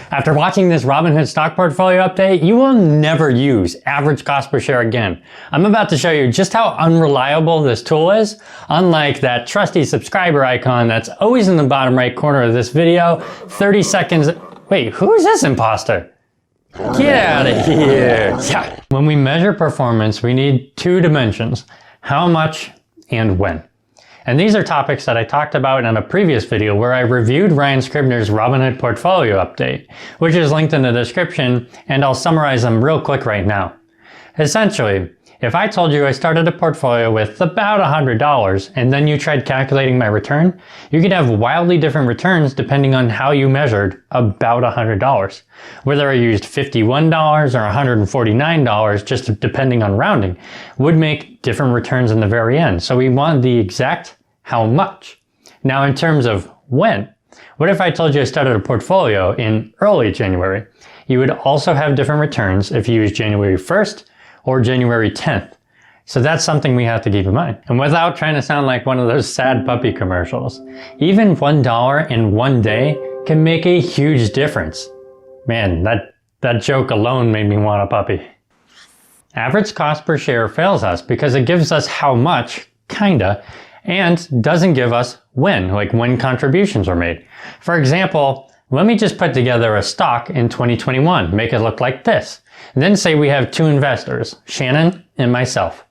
After watching this Robinhood stock portfolio update, you will never use average cost per share again. I'm about to show you just how unreliable this tool is, unlike that trusty subscriber icon that's always in the bottom right corner of this video. 30 seconds. Wait, who is this imposter? Get out of here. Yeah. When we measure performance, we need two dimensions: how much and when. And these are topics that I talked about in a previous video where I reviewed Ryan Scribner's Robinhood portfolio update, which is linked in the description, and I'll summarize them real quick right now. Essentially, if I told you I started a portfolio with about $100 and then you tried calculating my return, you could have wildly different returns depending on how you measured about $100. Whether I used $51 or $149, just depending on rounding, would make different returns in the very end. So we want the exact how much. Now in terms of when, what if I told you I started a portfolio in early January? You would also have different returns if you used January 1st or January 10th. So that's something we have to keep in mind. And without trying to sound like one of those sad puppy commercials, even $1 in one day can make a huge difference. Man, that joke alone made me want a puppy. Average cost per share fails us because it gives us how much, kinda, and doesn't give us when, like when contributions were made. For example, let me just put together a stock in 2021, make it look like this. And then say we have two investors, Shannon and myself.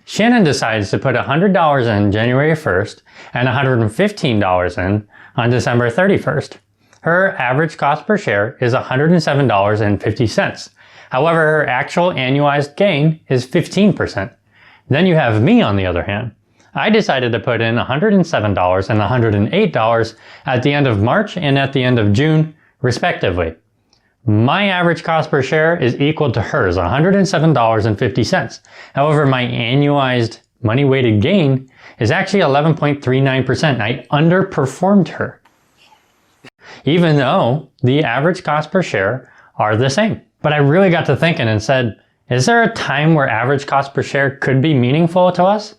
Shannon decides to put $100 in January 1st and $115 in on December 31st. Her average cost per share is $107.50. However, her actual annualized gain is 15%. Then you have me on the other hand. I decided to put in $107 and $108 at the end of March and at the end of June, respectively. My average cost per share is equal to hers, $107.50. However, my annualized money-weighted gain is actually 11.39%. I underperformed her, even though the average cost per share are the same. But I really got to thinking and said, is there a time where average cost per share could be meaningful to us?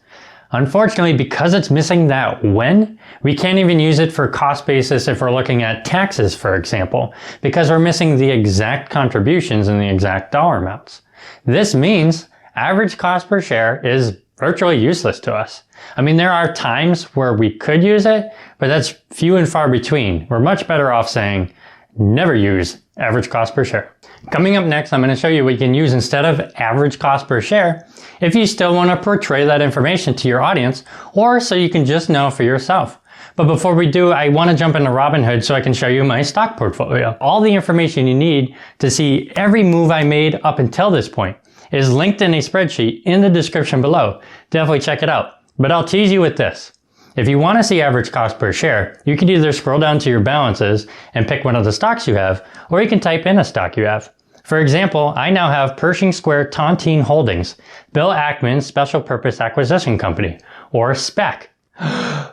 Unfortunately, because it's missing that when, we can't even use it for cost basis if we're looking at taxes, for example, because we're missing the exact contributions and the exact dollar amounts. This means average cost per share is virtually useless to us. I mean, there are times where we could use it, but that's few and far between. We're much better off saying never use average cost per share. Coming up next, I'm going to show you what you can use instead of average cost per share if you still want to portray that information to your audience, or so you can just know for yourself. But before we do, I want to jump into Robinhood so I can show you my stock portfolio. All the information you need to see every move I made up until this point is linked in a spreadsheet in the description below. Definitely check it out. But I'll tease you with this. If you want to see average cost per share, you can either scroll down to your balances and pick one of the stocks you have, or you can type in a stock you have. For example, I now have Pershing Square Tontine Holdings, Bill Ackman Special Purpose Acquisition Company, or SPAC. I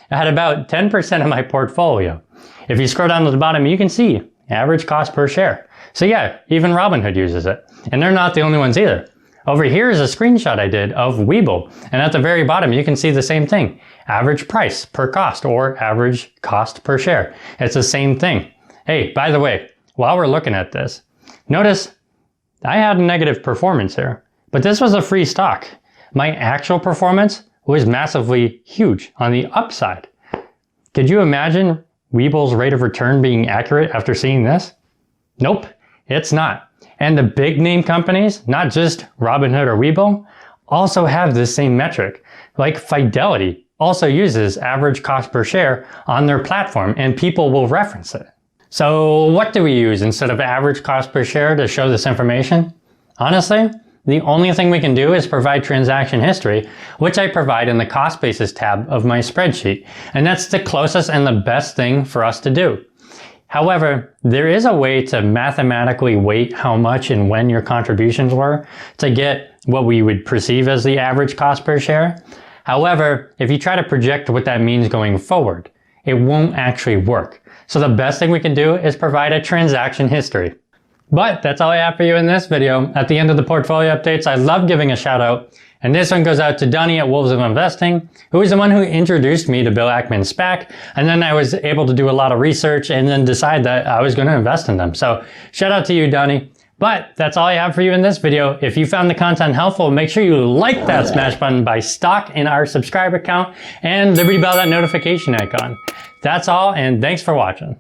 had about 10% of my portfolio. If you scroll down to the bottom, you can see average cost per share. So yeah, even Robinhood uses it. And they're not the only ones either. Over here is a screenshot I did of Webull, and at the very bottom you can see the same thing. Average price per cost, or average cost per share. It's the same thing. Hey, by the way, while we're looking at this, notice I had a negative performance here, but this was a free stock. My actual performance was massively huge on the upside. Could you imagine Webull's rate of return being accurate after seeing this? Nope, it's not. And the big name companies, not just Robinhood or Webull, also have this same metric. Like Fidelity also uses average cost per share on their platform, and people will reference it. So what do we use instead of average cost per share to show this information? Honestly, the only thing we can do is provide transaction history, which I provide in the cost basis tab of my spreadsheet. And that's the closest and the best thing for us to do. However, there is a way to mathematically weight how much and when your contributions were to get what we would perceive as the average cost per share. However, if you try to project what that means going forward, it won't actually work. So the best thing we can do is provide a transaction history. But that's all I have for you in this video. At the end of the portfolio updates, I love giving a shout out. And this one goes out to Donnie at Wolves of Investing, who is the one who introduced me to Bill Ackman's SPAC. And then I was able to do a lot of research and then decide that I was going to invest in them. So shout out to you, Donnie. But that's all I have for you in this video. If you found the content helpful, make sure you like that smash button by stock in our subscriber count and Liberty Bell that notification icon. That's all, and thanks for watching.